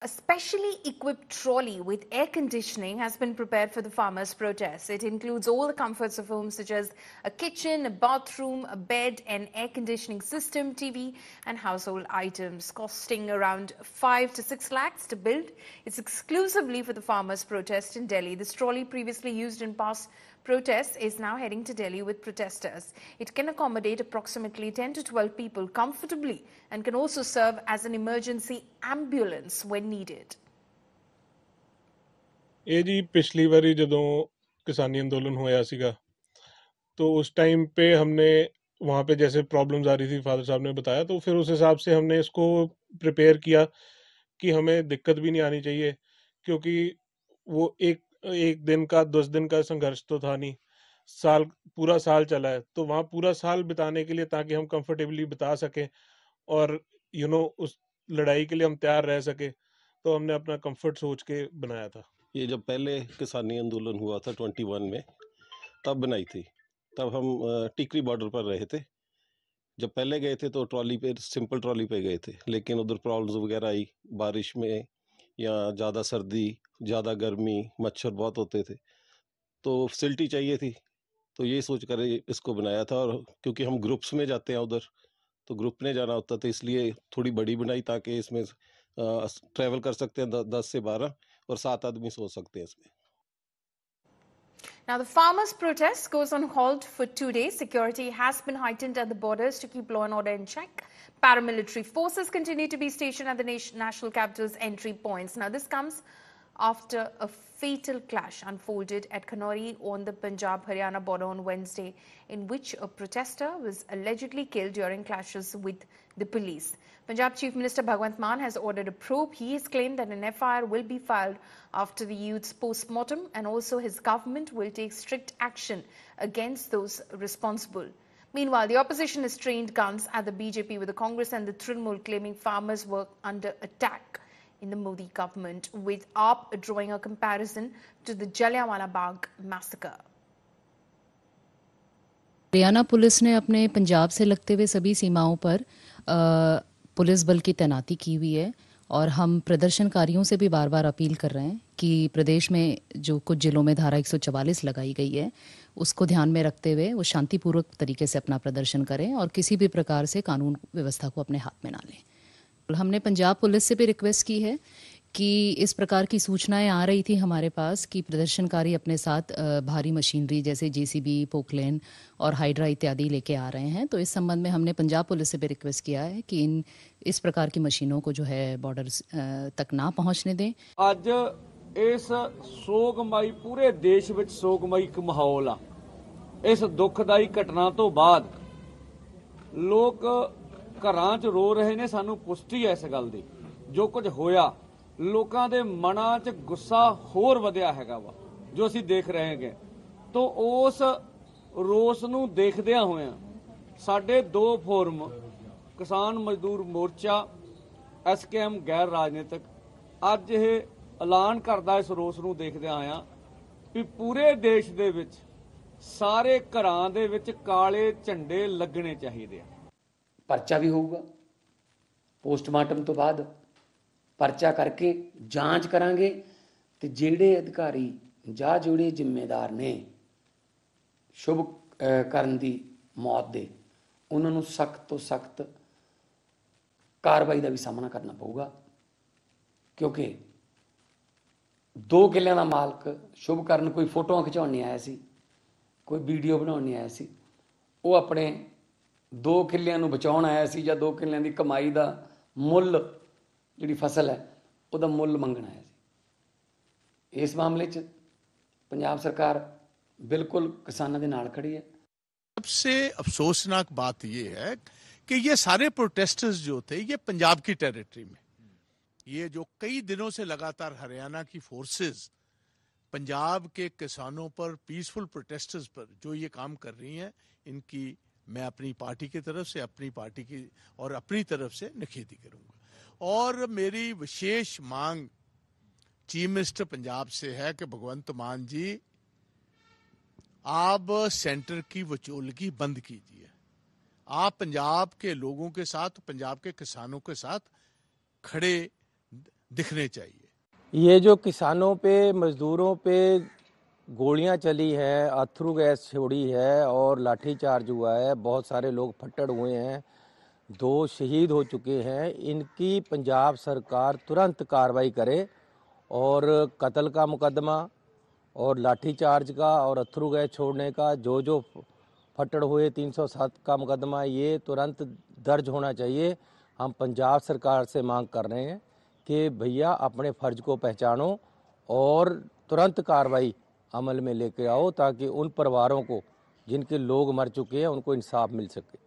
A specially equipped trolley with air conditioning has been prepared for the farmers' protest. It includes all the comforts of home, such as a kitchen, a bathroom, a bed, an air conditioning system, TV, and household items, costing around 5 to 6 lakhs to build. It's exclusively for the farmers' protest in Delhi. This trolley, previously used in past protests, is now heading to Delhi with protesters. It can accommodate approximately 10 to 12 people comfortably and can also serve as an emergency ambulance when needed. ਇਹ ਜੀ ਪਿਛਲੀ ਵਾਰੀ ਜਦੋਂ किसानी अंदोलन होया सीगा तो उस टाइम पे हमने वहाँ पे जैसे प्रॉब्लम्स आ रही थी, फादर साहब ने बताया, तो फिर उस हिसाब से हमने इसको प्रिपेयर किया कि हमें दिक्कत भी नहीं आनी चाहिए, क्योंकि वो एक दिन का 10 दिन का संघर्ष तो था नहीं, पूरा साल चला है, तो वहाँ पूरा साल बिताने के लिए ताकि हम कंफर्टेबली बिता सकें और उस लड़ाई के लिए हम तैयार रह सके, तो हमने अपना कंफर्ट सोच के बनाया था। ये जब पहले किसानी आंदोलन हुआ था 21 में, तब बनाई थी। तब हम टिकरी बॉर्डर पर रहे थे। जब पहले गए थे तो ट्रॉली पे, सिंपल ट्रॉली पे गए थे, लेकिन उधर प्रॉब्लम्स वगैरह आई, बारिश में या ज़्यादा सर्दी, ज़्यादा गर्मी, मच्छर बहुत होते थे, तो फैसिलिटी चाहिए थी, तो ये सोच कर इसको बनाया था। और क्योंकि हम ग्रुप्स में जाते हैं उधर, तो ग्रुप में जाना होता था, इसलिए थोड़ी बड़ी बनाई ताकि इसमें ट्रैवल कर सकते हैं 10 से 12 और 7 आदमी सो सकते हैं इसमें। Now, the farmers' protest goes on hold for 2 days. Security has been heightened at the borders to keep law and order in check. Paramilitary forces continue to be stationed at the national capital's entry points. Now, this comes after a fatal clash unfolded at Kanori on the Punjab-Haryana border on Wednesday, in which a protester was allegedly killed during clashes with the police. Punjab Chief Minister Bhagwant Mann has ordered a probe. He has claimed that an FIR will be filed after the youth's post-mortem, and also his government will take strict action against those responsible. Meanwhile, the opposition has trained guns at the BJP, with the Congress and the Trinamool claiming farmers were under attack in the Modi government, with AAP drawing a comparison to the Jallianwala Bagh massacre. Haryana police ने अपने पंजाब से लगते हुए सभी सीमाओं पर police बल की तैनाती की हुई है, और हम प्रदर्शनकारियों से भी बार बार अपील कर रहे हैं कि प्रदेश में जो कुछ जिलों में धारा 144 लगाई गई है, उसको ध्यान में रखते हुए वो शांतिपूर्वक तरीके से अपना प्रदर्शन करें और किसी भी प्रकार से कानून व्यवस्था को अपने हाथ में ना लें। हमने पंजाब पुलिस से भी रिक्वेस्ट की है कि इस प्रकार की सूचनाएं आ रही थी हमारे पास कि प्रदर्शनकारी अपने साथ भारी मशीनरी जैसे जेसीबी, पोकलेन और हाइड्रा इत्यादि लेके आ रहे हैं, तो इस संबंध में हमने पंजाब पुलिस से भी रिक्वेस्ट किया है कि इस प्रकार की मशीनों को जो है बॉर्डर तक ना पहुंचने दें। आज इस सोगमई पूरे देश विच सोगमई एक माहौल आ। इस दुखदाई घटना तो बाद लोग घरां च रो रहे ने। सानू पुष्टि है इस गल दी, जो कुछ होया लोकां दे मनां च गुस्सा होर वधिया हैगा वा जो असीं देख रहे हैं। तो उस रोस नूं देखदियां होइयां साडे 2 फोरम किसान मजदूर मोर्चा, SKM गैर राजनीतिक अज ये ऐलान करदा इस रोस नूं देखदियां आया भी पूरे देश दे विच सारे घरां दे विच काले झंडे लगने चाहिए। परचा भी होगा पोस्टमार्टम तो बाद, परचा करके जांच करांगे ते जेड़े अधिकारी ਜਾਂ ਜਿਹੜੇ ਜ਼ਿੰਮੇਦਾਰ ਨੇ ਸ਼ੁਭ ਕਰਨ ਦੀ ਮੌਤ ਦੇ, ਉਹਨਾਂ ਨੂੰ ਸਖਤ ਤੋਂ ਸਖਤ ਕਾਰਵਾਈ ਦਾ ਵੀ ਸਾਹਮਣਾ ਕਰਨਾ ਪਊਗਾ। ਕਿਉਂਕਿ 2 ਕਿੱਲਿਆਂ ਦਾ ਮਾਲਕ ਸ਼ੁਭ ਕਰਨ ਕੋਈ ਫੋਟੋਆਂ ਖਿਚਾਉਣ ਨਹੀਂ ਆਇਆ ਸੀ, ਕੋਈ ਵੀਡੀਓ ਬਣਾਉਣ ਨਹੀਂ ਆਇਆ ਸੀ, ਉਹ ਆਪਣੇ 2 ਕਿੱਲਿਆਂ ਨੂੰ ਬਚਾਉਣ ਆਇਆ ਸੀ ਜਾਂ 2 ਕਿੱਲਿਆਂ ਦੀ ਕਮਾਈ ਦਾ ਮੁੱਲ ਜਿਹੜੀ ਫਸਲ ਹੈ ਉਹਦਾ ਮੁੱਲ ਮੰਗਣ ਆਇਆ ਸੀ। ਇਸ ਮਾਮਲੇ 'ਚ पंजाब सरकार बिल्कुल किसानों के नाल खड़ी है। सबसे अफसोसनाक बात यह है कि ये सारे प्रोटेस्टर्स जो थे ये पंजाब की टेरिटरी में, ये जो कई दिनों से लगातार हरियाणा की फोर्सेस पंजाब के किसानों पर, पीसफुल प्रोटेस्टर्स पर जो ये काम कर रही हैं, इनकी मैं अपनी पार्टी की तरफ से, अपनी पार्टी की और अपनी तरफ से निखेधी करूंगा। और मेरी विशेष मांग चीफ मिनिस्टर पंजाब से है कि भगवंत मान जी, आप सेंटर की वचोलगी बंद कीजिए। आप पंजाब के लोगों के साथ, पंजाब के किसानों के साथ खड़े दिखने चाहिए। ये जो किसानों पे, मजदूरों पे गोलियां चली हैं, अथरू गैस छोड़ी है और लाठीचार्ज हुआ है, बहुत सारे लोग फट्टड़ हुए हैं, 2 शहीद हो चुके हैं, इनकी पंजाब सरकार तुरंत कार्रवाई करे और कत्ल का मुकदमा और लाठीचार्ज का और अथरू गैस छोड़ने का जो फट्टड़ हुए 307 का मुकदमा, ये तुरंत दर्ज होना चाहिए। हम पंजाब सरकार से मांग कर रहे हैं कि भैया अपने फ़र्ज को पहचानो और तुरंत कार्रवाई अमल में लेके आओ ताकि उन परिवारों को जिनके लोग मर चुके हैं उनको इंसाफ मिल सके।